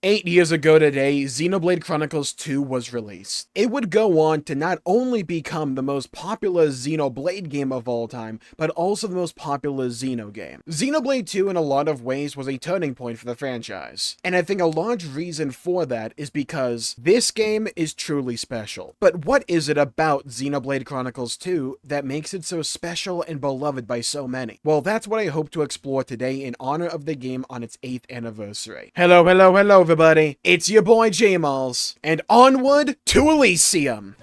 8 years ago today, Xenoblade Chronicles 2 was released. It would go on to not only become the most popular Xenoblade game of all time, but also the most popular Xeno game. Xenoblade 2 in a lot of ways was a turning point for the franchise, and I think a large reason for that is because this game is truly special. But what is it about Xenoblade Chronicles 2 that makes it so special and beloved by so many? Well, that's what I hope to explore today in honor of the game on its 8th anniversary. Hello, everybody. It's your boy Jmulls, and onward to Elysium!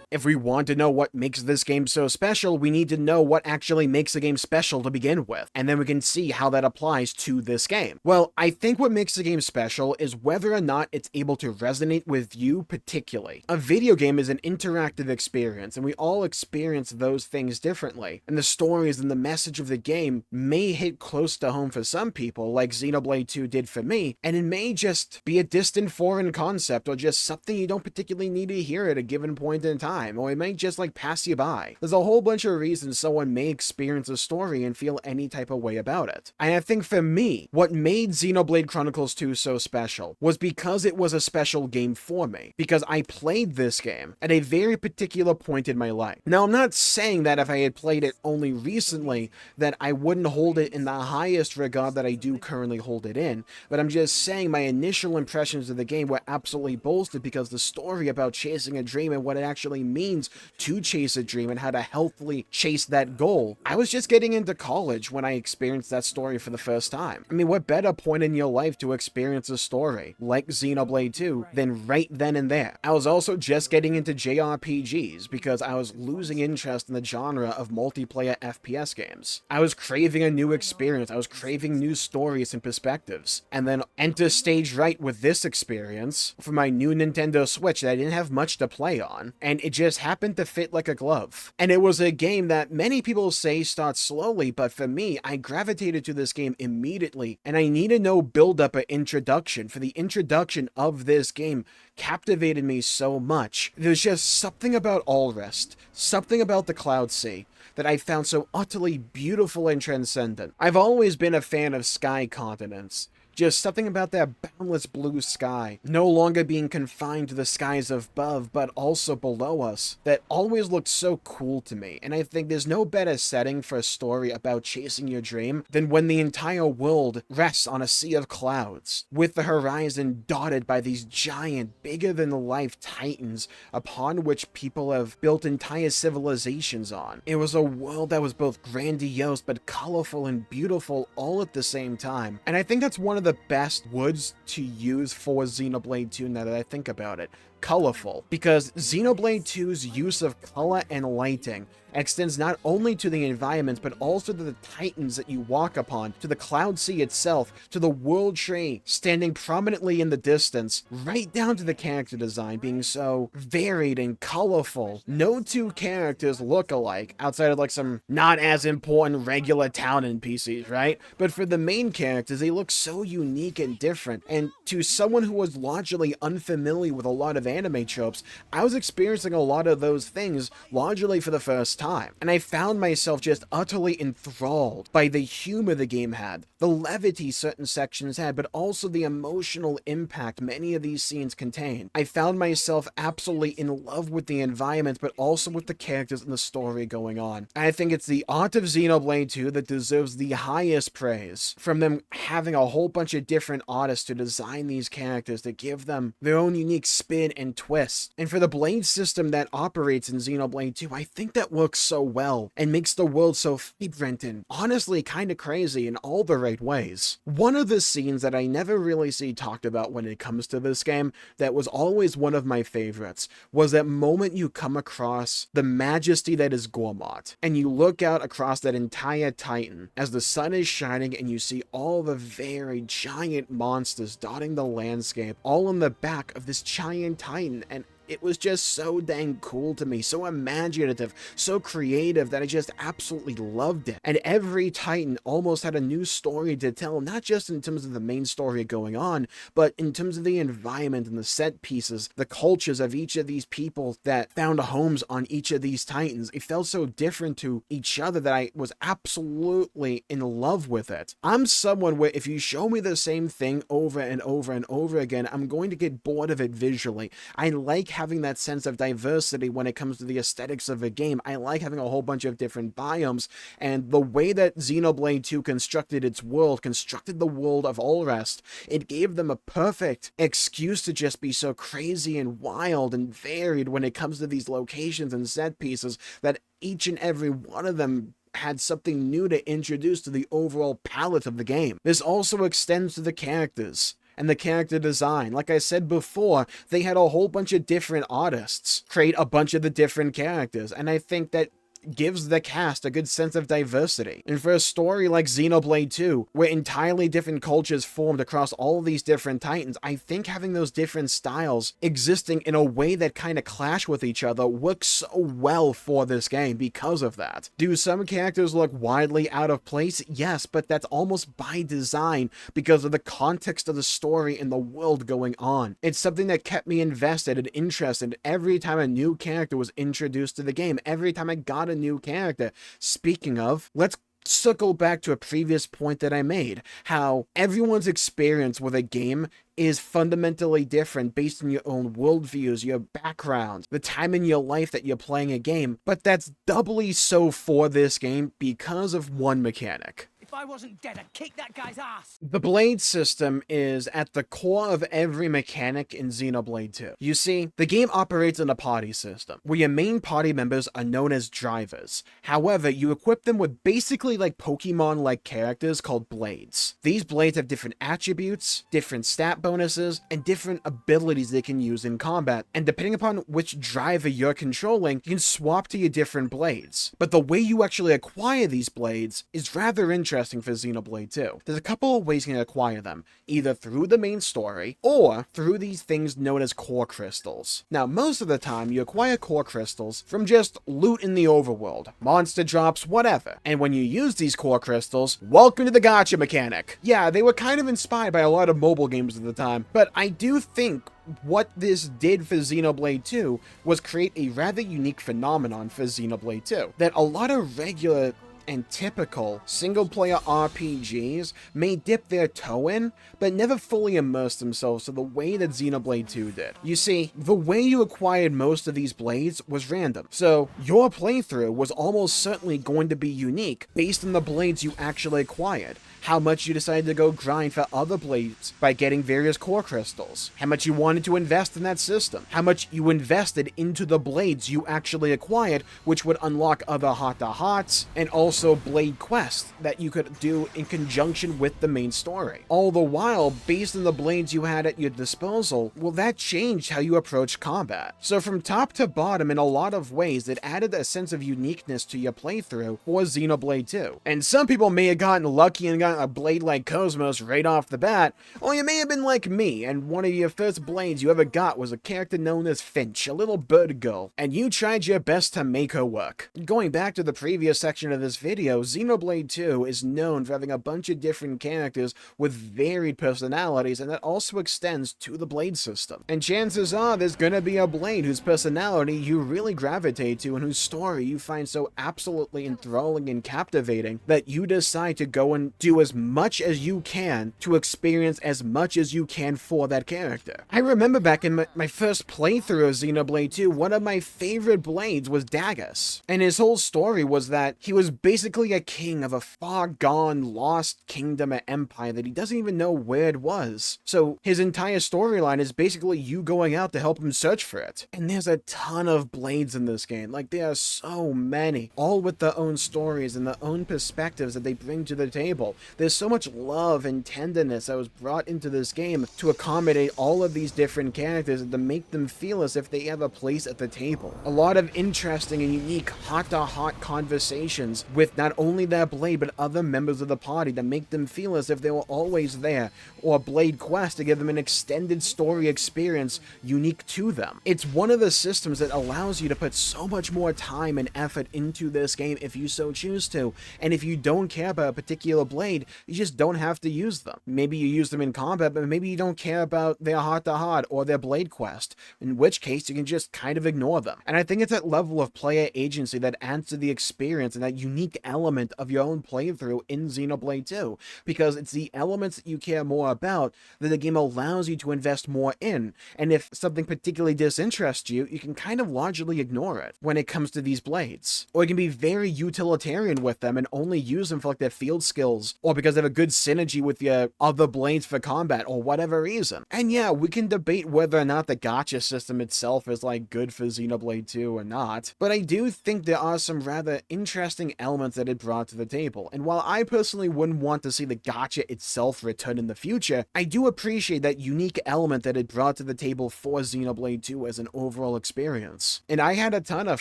If we want to know what makes this game so special, we need to know what actually makes a game special to begin with, and then we can see how that applies to this game. Well, I think what makes a game special is whether or not it's able to resonate with you particularly. A video game is an interactive experience, and we all experience those things differently, and the stories and the message of the game may hit close to home for some people, like Xenoblade 2 did for me, and it may just be a distant foreign concept or just something you don't particularly need to hear at a given point in time. Or it might just pass you by. There's a whole bunch of reasons someone may experience a story and feel any type of way about it. And I think for me, what made Xenoblade Chronicles 2 so special was because it was a special game for me. Because I played this game at a very particular point in my life. Now, I'm not saying that if I had played it only recently, that I wouldn't hold it in the highest regard that I do currently hold it in, but I'm just saying my initial impressions of the game were absolutely bolstered because the story about chasing a dream and what it actually means to chase a dream and how to healthily chase that goal. I was just getting into college when I experienced that story for the first time. I mean, what better point in your life to experience a story like Xenoblade 2 than right then and there? I was also just getting into JRPGs because I was losing interest in the genre of multiplayer FPS games. I was craving a new experience. I was craving new stories and perspectives. And then enter stage right with this experience for my new Nintendo Switch that I didn't have much to play on, and it just happened to fit like a glove. And it was a game that many people say starts slowly, but for me, I gravitated to this game immediately, and I needed no build-up or introduction. For the introduction of this game captivated me so much. There's just something about Alrest, something about the Cloud Sea, that I found so utterly beautiful and transcendent. I've always been a fan of sky continents. Just something about that boundless blue sky, no longer being confined to the skies above, but also below us, that always looked so cool to me. And I think there's no better setting for a story about chasing your dream than when the entire world rests on a sea of clouds, with the horizon dotted by these giant, bigger-than-life titans upon which people have built entire civilizations on. It was a world that was both grandiose but colorful and beautiful all at the same time. And I think that's one of the best words to use for Xenoblade 2 now that I think about it. Colorful. Because Xenoblade 2's use of color and lighting extends not only to the environment, but also to the titans that you walk upon, to the Cloud Sea itself, to the world tree standing prominently in the distance, right down to the character design being so varied and colorful. No two characters look alike, outside of some not as important regular town NPCs, right? But for the main characters, they look so unique and different, and to someone who was largely unfamiliar with a lot of anime tropes, I was experiencing a lot of those things largely for the first time. And I found myself just utterly enthralled by the humor the game had, the levity certain sections had, but also the emotional impact many of these scenes contained. I found myself absolutely in love with the environment, but also with the characters and the story going on. I think it's the art of Xenoblade 2 that deserves the highest praise, from them having a whole bunch of different artists to design these characters, to give them their own unique spin and twist. And for the blade system that operates in Xenoblade 2, I think that works so well and makes the world so vibrant and honestly kind of crazy in all the right ways. One of the scenes that I never really see talked about when it comes to this game that was always one of my favorites was that moment you come across the majesty that is Gormott, and you look out across that entire Titan as the sun is shining and you see all the very giant monsters dotting the landscape, all on the back of this giant Titan, and it was just so dang cool to me, so imaginative, so creative that I just absolutely loved it. And every Titan almost had a new story to tell, not just in terms of the main story going on, but in terms of the environment and the set pieces, the cultures of each of these people that found homes on each of these Titans. It felt so different to each other that I was absolutely in love with it. I'm someone where if you show me the same thing over and over and over again, I'm going to get bored of it visually. I like having that sense of diversity when it comes to the aesthetics of a game. I like having a whole bunch of different biomes, and the way that Xenoblade 2 constructed its world, constructed the world of Alrest, it gave them a perfect excuse to just be so crazy and wild and varied when it comes to these locations and set pieces, that each and every one of them had something new to introduce to the overall palette of the game. This also extends to the characters and the character design. Like I said before, they had a whole bunch of different artists create a bunch of the different characters, and I think that gives the cast a good sense of diversity. And for a story like Xenoblade 2, where entirely different cultures formed across all of these different Titans, I think having those different styles existing in a way that kind of clash with each other works so well for this game because of that. Do some characters look widely out of place? Yes, but that's almost by design because of the context of the story and the world going on. It's something that kept me invested and interested every time a new character was introduced to the game, every time I got a new character. Speaking of, let's circle back to a previous point that I made, how everyone's experience with a game is fundamentally different based on your own worldviews, your background, the time in your life that you're playing a game, but that's doubly so for this game because of one mechanic. If I wasn't dead, I'd kick that guy's ass. The blade system is at the core of every mechanic in Xenoblade 2. You see, the game operates in a party system, where your main party members are known as drivers. However, you equip them with basically like Pokemon-like characters called blades. These blades have different attributes, different stat bonuses, and different abilities they can use in combat, and depending upon which driver you're controlling, you can swap to your different blades. But the way you actually acquire these blades is rather interesting for Xenoblade 2. There's a couple of ways you can acquire them, either through the main story, or through these things known as core crystals. Now, most of the time, you acquire core crystals from just loot in the overworld, monster drops, whatever. And when you use these core crystals, welcome to the gacha mechanic. Yeah, they were kind of inspired by a lot of mobile games at the time, but I do think what this did for Xenoblade 2 was create a rather unique phenomenon for Xenoblade 2, that a lot of regular and typical single-player RPGs may dip their toe in, but never fully immerse themselves to the way that Xenoblade 2 did. You see, the way you acquired most of these blades was random, so your playthrough was almost certainly going to be unique based on the blades you actually acquired, how much you decided to go grind for other blades by getting various core crystals, how much you wanted to invest in that system, how much you invested into the blades you actually acquired, which would unlock other heart-to-hearts, and also blade quests that you could do in conjunction with the main story. All the while, based on the blades you had at your disposal, well, that changed how you approach combat. So from top to bottom, in a lot of ways, it added a sense of uniqueness to your playthrough for Xenoblade 2. And some people may have gotten lucky and gotten a blade like kos-mos right off the bat, or you may have been like me, and one of your first blades you ever got was a character known as Finch, a little bird girl, and you tried your best to make her work. Going back to the previous section of this video, Xenoblade 2 is known for having a bunch of different characters with varied personalities, and that also extends to the blade system. And chances are there's gonna be a blade whose personality you really gravitate to and whose story you find so absolutely enthralling and captivating that you decide to go and do as much as you can to experience as much as you can for that character. I remember back in my first playthrough of Xenoblade 2, one of my favorite blades was Dagus, and his whole story was that he was basically a king of a far-gone, lost kingdom or empire that he doesn't even know where it was. So his entire storyline is basically you going out to help him search for it. And there's a ton of blades in this game. Like, there are so many, all with their own stories and their own perspectives that they bring to the table. There's so much love and tenderness that was brought into this game to accommodate all of these different characters and to make them feel as if they have a place at the table. A lot of interesting and unique heart-to-heart conversations with not only their Blade but other members of the party that make them feel as if they were always there, or Blade Quest to give them an extended story experience unique to them. It's one of the systems that allows you to put so much more time and effort into this game if you so choose to, and if you don't care about a particular Blade, you just don't have to use them. Maybe you use them in combat, but maybe you don't care about their heart-to-heart or their Blade Quest, in which case you can just kind of ignore them. And I think it's that level of player agency that adds to the experience and that unique element of your own playthrough in Xenoblade 2, because it's the elements that you care more about that the game allows you to invest more in, and if something particularly disinterests you, you can kind of largely ignore it when it comes to these blades. Or you can be very utilitarian with them and only use them for like their field skills, or because they have a good synergy with your other blades for combat, or whatever reason. And yeah, we can debate whether or not the gacha system itself is like good for Xenoblade 2 or not, but I do think there are some rather interesting elements that it brought to the table, and while I personally wouldn't want to see the gacha itself return in the future, I do appreciate that unique element that it brought to the table for Xenoblade 2 as an overall experience. And I had a ton of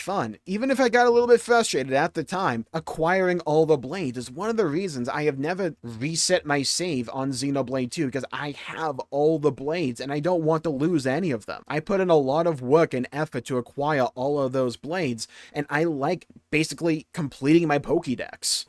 fun, even if I got a little bit frustrated at the time. Acquiring all the blades is one of the reasons I have never reset my save on Xenoblade 2, because I have all the blades and I don't want to lose any of them. I put in a lot of work and effort to acquire all of those blades, and I like basically completing my Pokédex.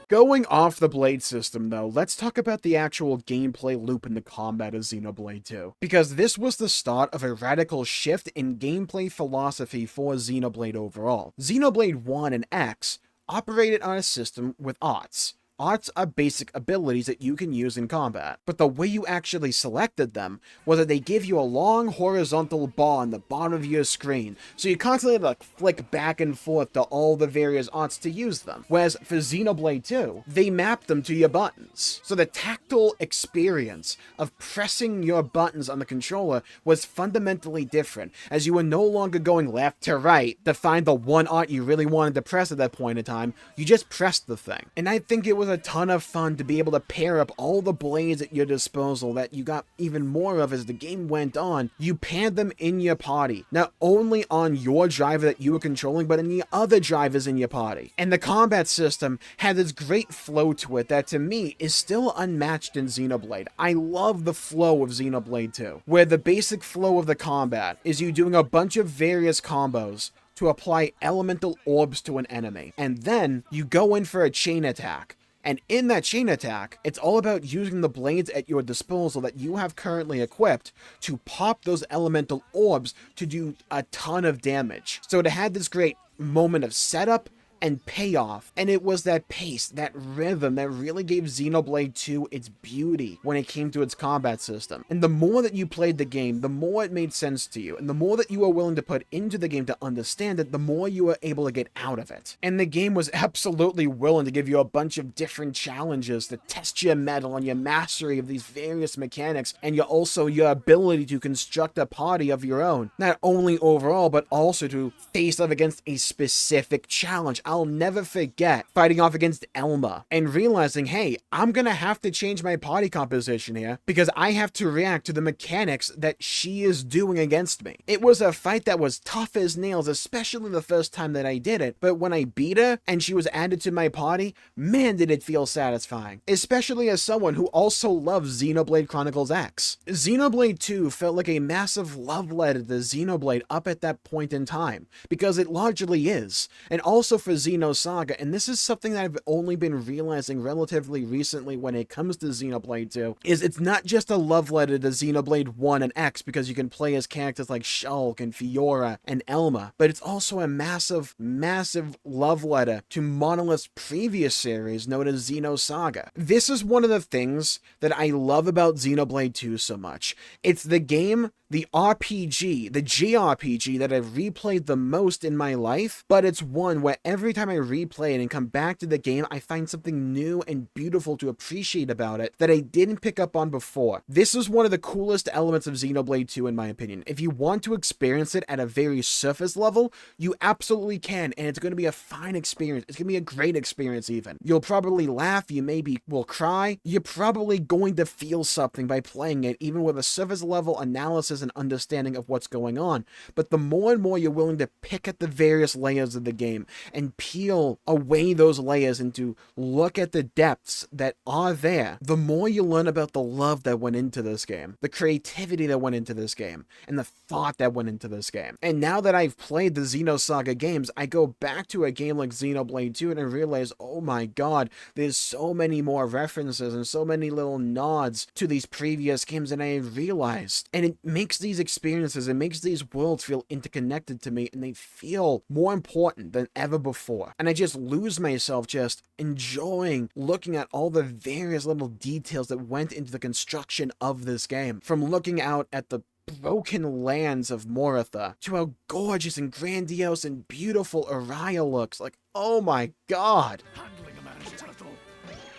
Going off the blade system though, let's talk about the actual gameplay loop in the combat of Xenoblade 2, because this was the start of a radical shift in gameplay philosophy for Xenoblade overall. Xenoblade 1 and X operated on a system with arts. Arts are basic abilities that you can use in combat, but the way you actually selected them was that they give you a long horizontal bar on the bottom of your screen, so you constantly like flick back and forth to all the various arts to use them. Whereas for Xenoblade 2, they mapped them to your buttons. So the tactile experience of pressing your buttons on the controller was fundamentally different, as you were no longer going left to right to find the one art you really wanted to press at that point in time. You just pressed the thing. And I think it was a ton of fun to be able to pair up all the blades at your disposal that you got even more of as the game went on. You paired them in your party, not only on your driver that you were controlling, but in the other drivers in your party. And the combat system had this great flow to it that to me is still unmatched in Xenoblade. I love the flow of Xenoblade 2, where the basic flow of the combat is you doing a bunch of various combos to apply elemental orbs to an enemy, and then you go in for a chain attack. And in that chain attack, it's all about using the blades at your disposal that you have currently equipped to pop those elemental orbs to do a ton of damage. So it had this great moment of setup and payoff, and it was that pace, that rhythm that really gave Xenoblade 2 its beauty when it came to its combat system. And the more that you played the game, the more it made sense to you, and the more that you were willing to put into the game to understand it, the more you were able to get out of it. And the game was absolutely willing to give you a bunch of different challenges to test your mettle and your mastery of these various mechanics, and your ability to construct a party of your own, not only overall, but also to face off against a specific challenge. I'll never forget fighting off against Elma and realizing, hey, I'm gonna have to change my party composition here because I have to react to the mechanics that she is doing against me. It was a fight that was tough as nails, especially the first time that I did it, but when I beat her and she was added to my party, man, did it feel satisfying, especially as someone who also loves Xenoblade Chronicles X. Xenoblade 2 felt like a massive love letter to Xenoblade up at that point in time, because it largely is, and also for Xenosaga, and this is something that I've only been realizing relatively recently when it comes to Xenoblade 2, is it's not just a love letter to Xenoblade 1 and X because you can play as characters like Shulk and Fiora and Elma, but it's also a massive, massive love letter to Monolith's previous series known as Xenosaga. This is one of the things that I love about Xenoblade 2 so much. It's the game, the RPG, the JRPG that I've replayed the most in my life, but it's one where every every time I replay it and come back to the game, I find something new and beautiful to appreciate about it that I didn't pick up on before. This is one of the coolest elements of Xenoblade 2 in my opinion. If you want to experience it at a very surface level, you absolutely can, and it's going to be a fine experience. It's going to be a great experience even. You'll probably laugh, you maybe will cry, you're probably going to feel something by playing it, even with a surface level analysis and understanding of what's going on. But the more and more you're willing to pick at the various layers of the game and peel away those layers and to look at the depths that are there, the more you learn about the love that went into this game, the creativity that went into this game, and the thought that went into this game. And now that I've played the Xenosaga games, I go back to a game like Xenoblade 2 and I realize, oh my god, there's so many more references and so many little nods to these previous games than I realized. And it makes these experiences, it makes these worlds feel interconnected to me, and they feel more important than ever before. And I just lose myself just enjoying looking at all the various little details that went into the construction of this game. From looking out at the broken lands of Moratha to how gorgeous and grandiose and beautiful Araya looks. Like, oh my god.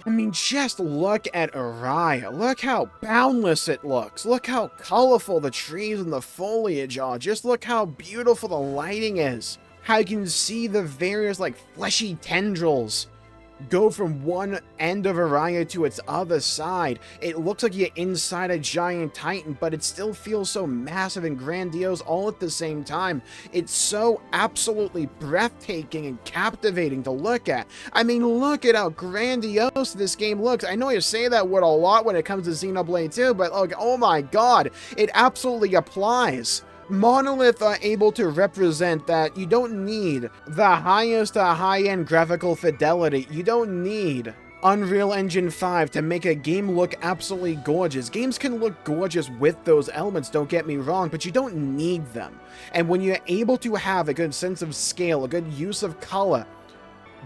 I mean, just look at Araya. Look how boundless it looks. Look how colorful the trees and the foliage are. Just look how beautiful the lighting is. How you can see the various, like, fleshy tendrils go from one end of Araya to its other side. It looks like you're inside a giant titan, but it still feels so massive and grandiose all at the same time. It's so absolutely breathtaking and captivating to look at. I mean, look at how grandiose this game looks. I know you say that word a lot when it comes to Xenoblade 2, but look, oh my god, it absolutely applies. Monolith are able to represent that you don't need the highest high-end graphical fidelity. You don't need Unreal Engine 5 to make a game look absolutely gorgeous. Games can look gorgeous with those elements, don't get me wrong, but you don't need them. And when you're able to have a good sense of scale, a good use of color,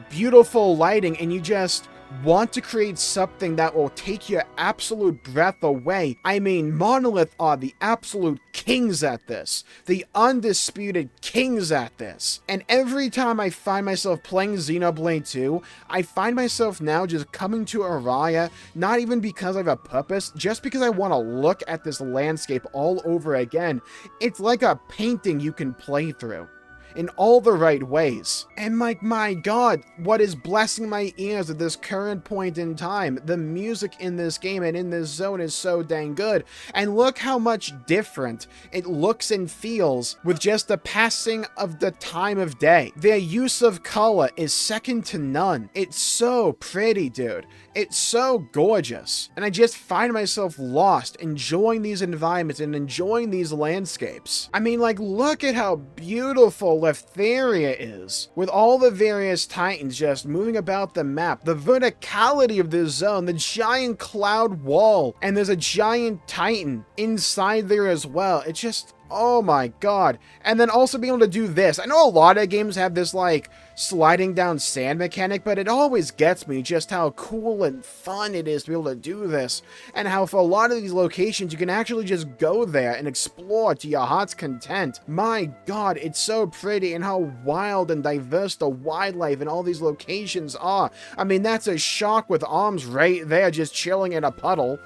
beautiful lighting, and you just want to create something that will take your absolute breath away. I mean, Monolith are the absolute kings at this. The undisputed kings at this. And every time I find myself playing Xenoblade 2, I find myself now just coming to Araya, not even because I have a purpose, just because I want to look at this landscape all over again. It's like a painting you can play through in all the right ways. And like, my god, what is blessing my ears at this current point in time? The music in this game and in this zone is so dang good. And look how much different it looks and feels with just the passing of the time of day. Their use of color is second to none. It's so pretty, dude. It's so gorgeous. And I just find myself lost, enjoying these environments and enjoying these landscapes. I mean, like, look at how beautiful Leftheria is, with all the various titans just moving about the map, the verticality of this zone, the giant cloud wall, and there's a giant titan inside there as well. It's just, oh my god. And then also being able to do this. I know a lot of games have this, like, sliding down sand mechanic, but it always gets me just how cool and fun it is to be able to do this, and how for a lot of these locations you can actually just go there and explore to your heart's content. My god, it's so pretty, and how wild and diverse the wildlife in all these locations are. I mean, that's a shark with arms right there just chilling in a puddle.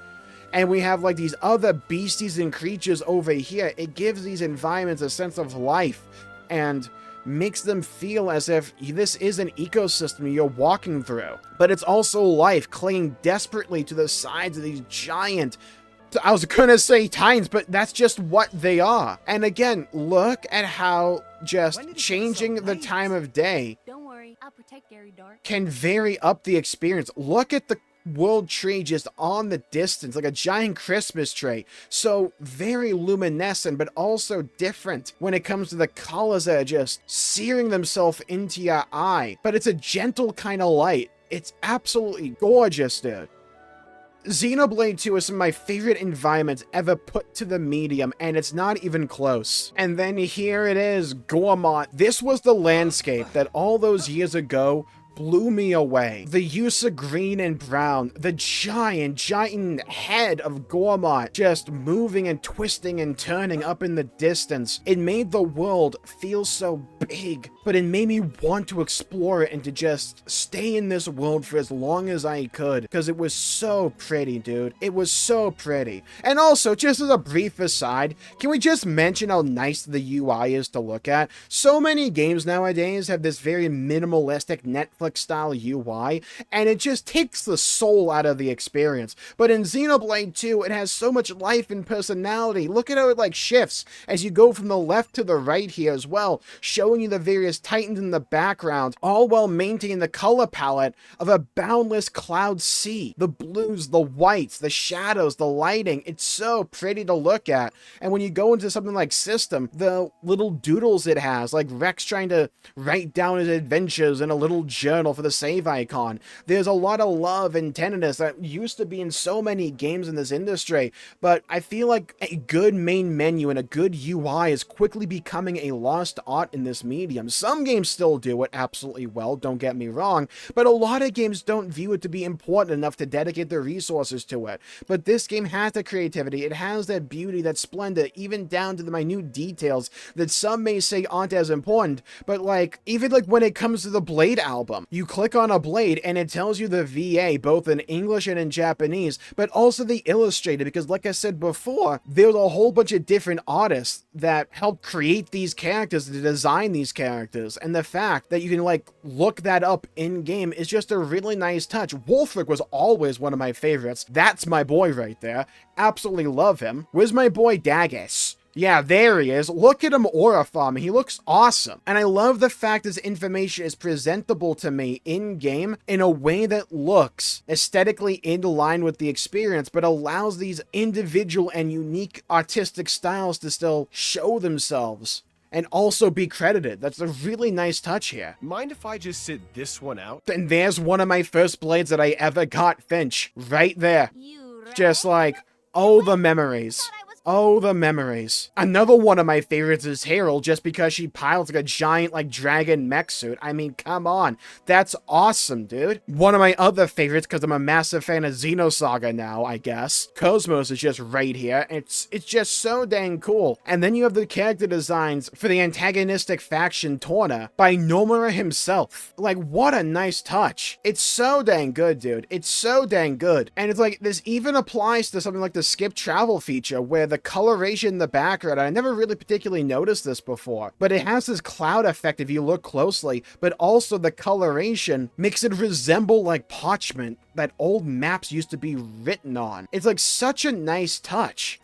And we have, like, these other beasties and creatures over here. It gives these environments a sense of life and makes them feel as if this is an ecosystem you're walking through. But it's also life clinging desperately to the sides of these giant, I was gonna say titans, but that's just what they are. And again, look at how just changing the time of day Don't worry, I'll protect Gary Dark. can vary up the experience. Look at the world tree just on the distance, like a giant Christmas tree. So very luminescent, but also different when it comes to the colors that are just searing themselves into your eye. But it's a gentle kind of light. It's absolutely gorgeous, dude. Xenoblade 2 is some of my favorite environments ever put to the medium, and it's not even close. And then here it is, Gormott. This was the landscape that all those years ago blew me away. The use of green and brown, the giant head of Gormott just moving and twisting and turning up in the distance. It made the world feel so big but it made me want to explore it and to just stay in this world for as long as I could, because it was so pretty, dude. It was so pretty. And also, just as a brief aside, can we just mention how nice the UI is to look at? So many games nowadays have this very minimalistic Netflix-style UI, and it just takes the soul out of the experience. But in Xenoblade 2, it has so much life and personality. Look at how it like shifts as you go from the left to the right here as well, showing you the various titans in the background, all while maintaining the color palette of a boundless cloud sea. The blues, the whites, the shadows, the lighting, it's so pretty to look at. And when you go into something like System, the little doodles it has, like Rex trying to write down his adventures in a little journal for the save icon. There's a lot of love and tenderness that used to be in so many games in this industry, but I feel like a good main menu and a good UI is quickly becoming a lost art in this medium. Some games still do it absolutely well, don't get me wrong, but a lot of games don't view it to be important enough to dedicate their resources to it. But this game has the creativity, it has that beauty, that splendor, even down to the minute details that some may say aren't as important, but like, even like when it comes to the Blade album, you click on a blade and it tells you the VA, both in English and in Japanese, but also the illustrated, because like I said before, there's a whole bunch of different artists that helped create these characters, to design these characters, and the fact that you can like look that up in game is just a really nice touch. Wolfric was always one of my favorites. That's my boy right there. Absolutely love him. Where's my boy Dagus? Yeah, there he is. Look at him aura farming. He looks awesome. And I love the fact this information is presentable to me in-game in a way that looks aesthetically in line with the experience, but allows these individual and unique artistic styles to still show themselves and also be credited. That's a really nice touch here. Mind if I just sit this one out? And there's one of my first blades that I ever got, Finch. Right there. Just like, oh, the memories. Oh, the memories. Another one of my favorites is Harold, just because she pilots like a giant, like, dragon mech suit. I mean, come on. That's awesome, dude. One of my other favorites, because I'm a massive fan of Xenosaga now, I guess. Kos-mos is just right here. It's just so dang cool. And then you have the character designs for the antagonistic faction, Torna, by Nomura himself. Like, what a nice touch. It's so dang good, dude. It's so dang good. And it's like, this even applies to something like the skip travel feature, where the coloration in the background, I never really particularly noticed this before, but it has this cloud effect if you look closely, but also the coloration makes it resemble like parchment that old maps used to be written on. It's like such a nice touch.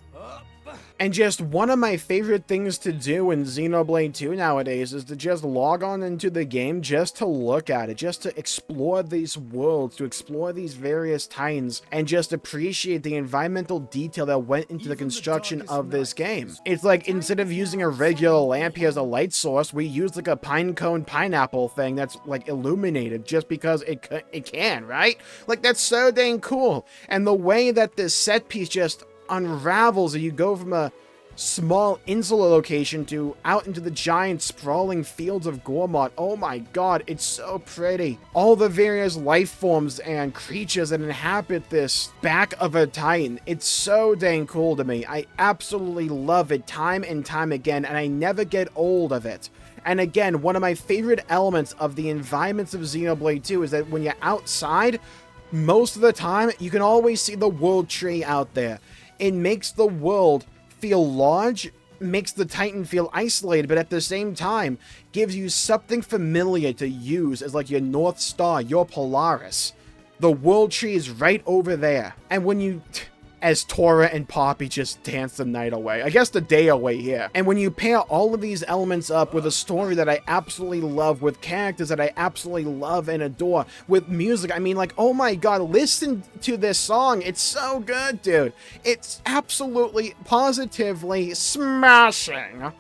And just one of my favorite things to do in Xenoblade 2 nowadays is to just log on into the game just to look at it, just to explore these worlds, to explore these various titans, and just appreciate the environmental detail that went into the construction of this game. It's like, instead of using a regular lamp here as a light source, we use like a pine cone pineapple thing that's like illuminated just because it can, right? Like, that's so dang cool. And the way that this set piece just unravels, and you go from a small insular location to out into the giant sprawling fields of Gormott. Oh my god, it's so pretty. All the various life forms and creatures that inhabit this back of a titan. It's so dang cool to me. I absolutely love it time and time again, and I never get old of it. And again, one of my favorite elements of the environments of Xenoblade 2 is that when you're outside, most of the time, you can always see the world tree out there. It makes the world feel large, makes the Titan feel isolated, but at the same time, gives you something familiar to use as like your North Star, your Polaris. The world tree is right over there. And when you... as Tora and Poppy just dance the night away. I guess the day away here. And when you pair all of these elements up with a story that I absolutely love, with characters that I absolutely love and adore, with music, I mean, like, oh my god, listen to this song. It's so good, dude. It's absolutely, positively smashing,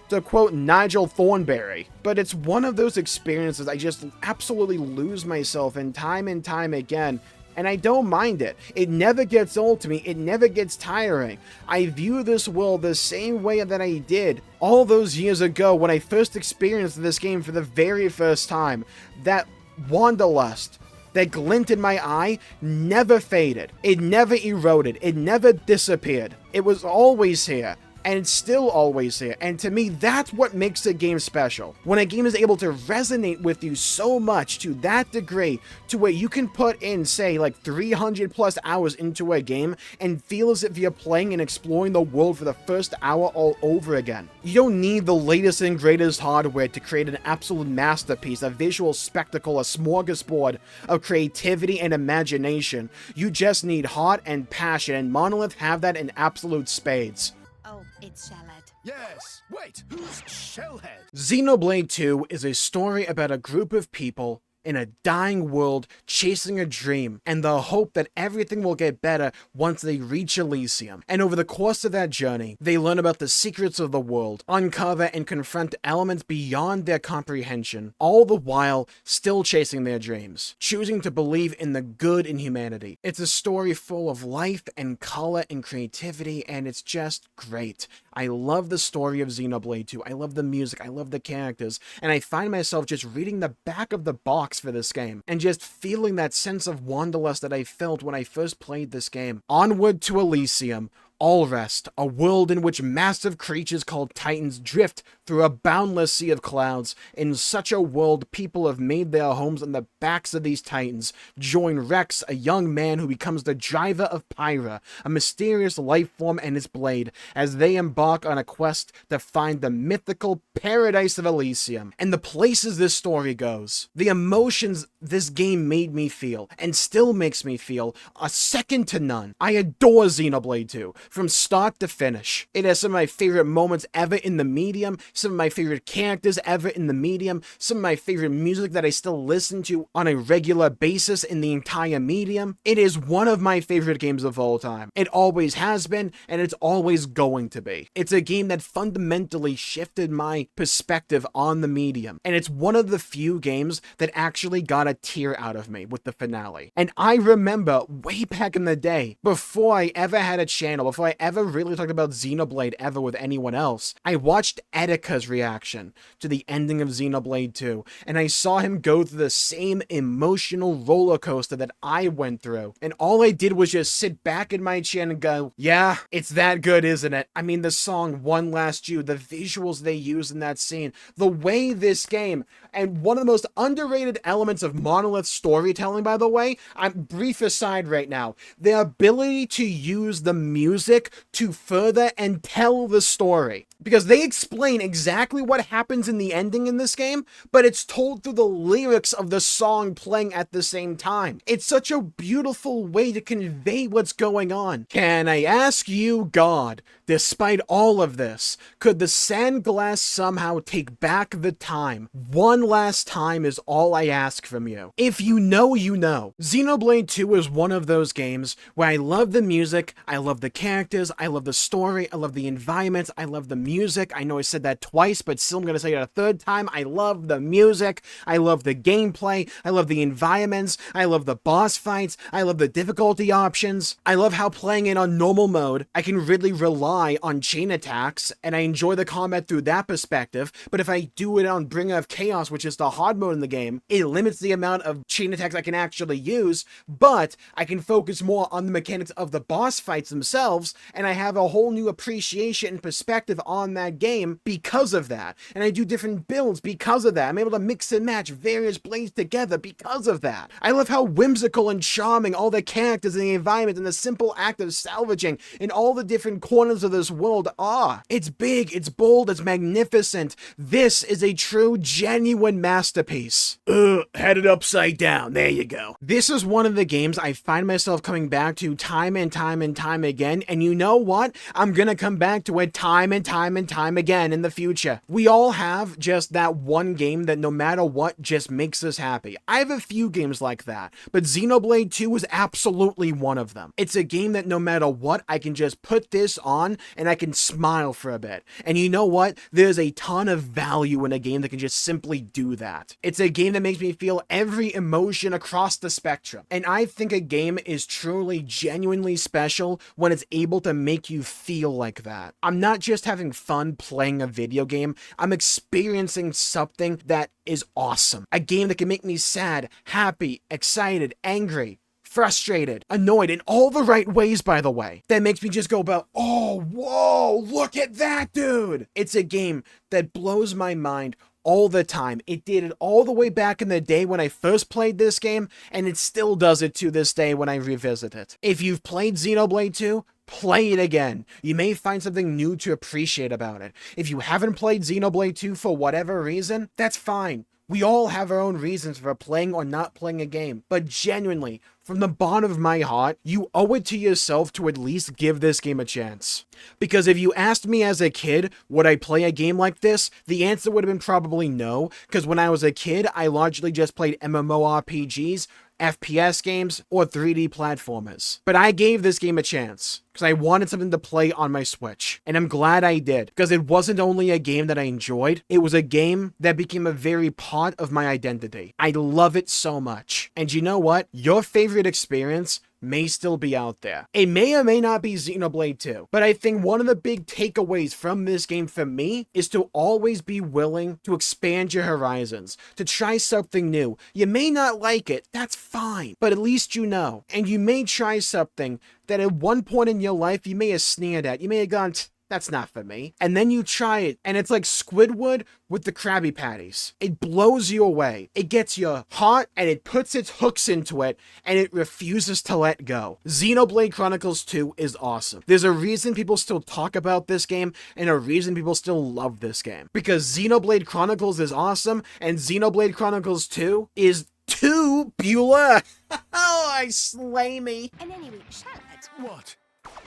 to quote Nigel Thornberry. But it's one of those experiences I just absolutely lose myself in time and time again. And I don't mind it. It never gets old to me. It never gets tiring. I view this world the same way that I did all those years ago when I first experienced this game for the very first time. That wanderlust, that glint in my eye, never faded. It never eroded. It never disappeared. It was always here, and it's still always here. And to me, that's what makes a game special. When a game is able to resonate with you so much to that degree, to where you can put in, say, like 300 plus hours into a game and feel as if you're playing and exploring the world for the first hour all over again. You don't need the latest and greatest hardware to create an absolute masterpiece, a visual spectacle, a smorgasbord of creativity and imagination. You just need heart and passion, and Monolith have that in absolute spades. Oh, it's Shellhead. Yes. Wait, who's Shellhead? Xenoblade 2 is a story about a group of people in a dying world chasing a dream and the hope that everything will get better once they reach Elysium. And over the course of that journey, they learn about the secrets of the world, uncover and confront elements beyond their comprehension, all the while still chasing their dreams, choosing to believe in the good in humanity. It's a story full of life and color and creativity, and it's just great. I love the story of Xenoblade 2. I love the music. I love the characters. And I find myself just reading the back of the box for this game and just feeling that sense of wanderlust that I felt when I first played this game. Onward to Elysium. Alrest, a world in which massive creatures called Titans drift through a boundless sea of clouds. In such a world, people have made their homes on the backs of these Titans. Join Rex, a young man who becomes the driver of Pyra, a mysterious life form, and his blade, as they embark on a quest to find the mythical paradise of Elysium. And the places this story goes, the emotions this game made me feel, and still makes me feel, are second to none. I adore Xenoblade 2. From start to finish. It has some of my favorite moments ever in the medium, some of my favorite characters ever in the medium, some of my favorite music that I still listen to on a regular basis in the entire medium. It is one of my favorite games of all time. It always has been, and it's always going to be. It's a game that fundamentally shifted my perspective on the medium, and it's one of the few games that actually got a tear out of me with the finale. And I remember way back in the day, before I ever had a channel, before I ever really talked about Xenoblade ever with anyone else, I watched Etika's reaction to the ending of Xenoblade 2, and I saw him go through the same emotional roller coaster that I went through. And all I did was just sit back in my chair and go, yeah, it's that good, isn't it? I mean, the song One Last You, the visuals they use in that scene, the way this game, and one of the most underrated elements of Monolith storytelling, by the way, I'm brief aside right now, the ability to use the music to further and tell the story. Because they explain exactly what happens in the ending in this game, but it's told through the lyrics of the song playing at the same time. It's such a beautiful way to convey what's going on. Can I ask you, God, despite all of this, could the Sandglass somehow take back the time? One last time is all I ask from you. If you know, you know. Xenoblade 2 is one of those games where I love the music, I love the characters, I love the story, I love the environments, I love the music. I know I said that twice, but still I'm going to say it a third time. I love the music. I love the gameplay. I love the environments. I love the boss fights. I love the difficulty options. I love how playing it on normal mode, I can really rely on chain attacks, and I enjoy the combat through that perspective. But if I do it on Bringer of Chaos, which is the hard mode in the game, it limits the amount of chain attacks I can actually use, but I can focus more on the mechanics of the boss fights themselves, and I have a whole new appreciation and perspective on that game because of that. And I do different builds because of that. I'm able to mix and match various blades together because of that. I love how whimsical and charming all the characters and the environment and the simple act of salvaging in all the different corners of this world are. It's big, it's bold, it's magnificent. This is a true, genuine masterpiece. Had it upside down. There you go. This is one of the games I find myself coming back to time and time and time again, and you know what? I'm gonna come back to it time and time and time again in the future. We all have just that one game that no matter what just makes us happy. I have a few games like that, but Xenoblade 2 is absolutely one of them. It's a game that no matter what, I can just put this on and I can smile for a bit. And you know what? There's a ton of value in a game that can just simply do that. It's a game that makes me feel every emotion across the spectrum. And I think a game is truly, genuinely special when it's able to make you feel like that. I'm not just having fun playing a video game, I'm experiencing something that is awesome. A game that can make me sad, happy, excited, angry, frustrated, annoyed in all the right ways, by the way. That makes me just go about, oh, whoa, look at that, dude. It's a game that blows my mind all the time. It did it all the way back in the day when I first played this game, and it still does it to this day when I revisit it. If you've played Xenoblade 2, play it again. You may find something new to appreciate about it. If you haven't played Xenoblade 2 for whatever reason, that's fine. We all have our own reasons for playing or not playing a game, but genuinely, from the bottom of my heart, you owe it to yourself to at least give this game a chance. Because if you asked me as a kid, would I play a game like this? The answer would have been probably no, because when I was a kid, I largely just played MMORPGs, FPS games, or 3D platformers. But I gave this game a chance, because I wanted something to play on my Switch. And I'm glad I did, because it wasn't only a game that I enjoyed, it was a game that became a very part of my identity. I love it so much. And you know what? Your favorite experience may still be out there. It may or may not be Xenoblade 2, but I think one of the big takeaways from this game for me is to always be willing to expand your horizons, to try something new. You may not like it, that's fine, but at least you know. And you may try something that at one point in your life you may have sneered at. You may have gone, that's not for me. And then you try it, and it's like Squidward with the Krabby Patties. It blows you away. It gets your heart, and it puts its hooks into it, and it refuses to let go. Xenoblade Chronicles 2 is awesome. There's a reason people still talk about this game, and a reason people still love this game. Because Xenoblade Chronicles is awesome, and Xenoblade Chronicles 2 is too Beulah. Oh, I slay me. And anyway, Charlotte, What?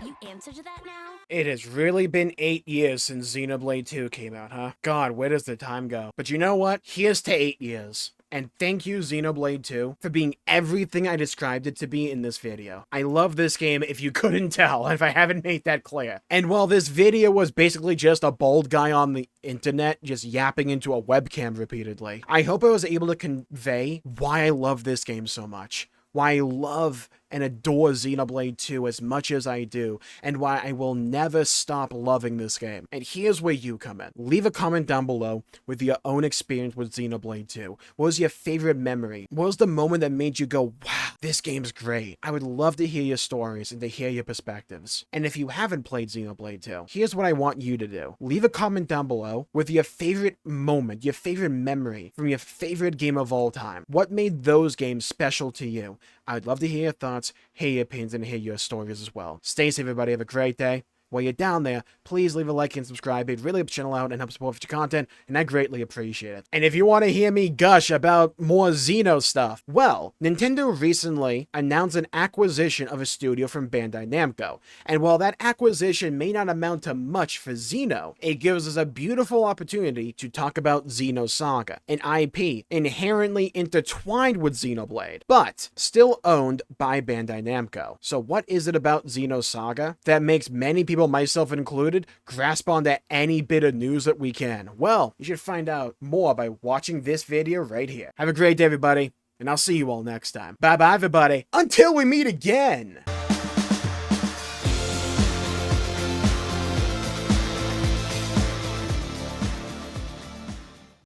you answer to that now? It has really been 8 years since Xenoblade 2 came out, huh? God, where does the time go? But you know what? Here's to 8 years. And thank you, Xenoblade 2, for being everything I described it to be in this video. I love this game, if you couldn't tell, if I haven't made that clear. And while this video was basically just a bald guy on the internet just yapping into a webcam repeatedly, I hope I was able to convey why I love this game so much. Why I love and adore Xenoblade 2 as much as I do, and why I will never stop loving this game. And here's where you come in. Leave a comment down below with your own experience with Xenoblade 2. What was your favorite memory? What was the moment that made you go, wow, this game's great? I would love to hear your stories and to hear your perspectives. And if you haven't played Xenoblade 2, here's what I want you to do. Leave a comment down below with your favorite moment, your favorite memory from your favorite game of all time. What made those games special to you? I would love to hear your thoughts, hear your opinions, and hear your stories as well. Stay safe, everybody. Have a great day. While you're down there, please leave a like and subscribe. It really helps the channel out and helps support future content, and I greatly appreciate it. And if you want to hear me gush about more Xeno stuff, well, Nintendo recently announced an acquisition of a studio from Bandai Namco. And while that acquisition may not amount to much for Xeno, it gives us a beautiful opportunity to talk about Xenosaga, an IP inherently intertwined with Xenoblade, but still owned by Bandai Namco. So what is it about Xenosaga that makes many people, myself included, grasp onto any bit of news that we can? Well, you should find out more by watching this video right here. Have a great day, everybody, and I'll see you all next time. Bye-bye, everybody. Until we meet again!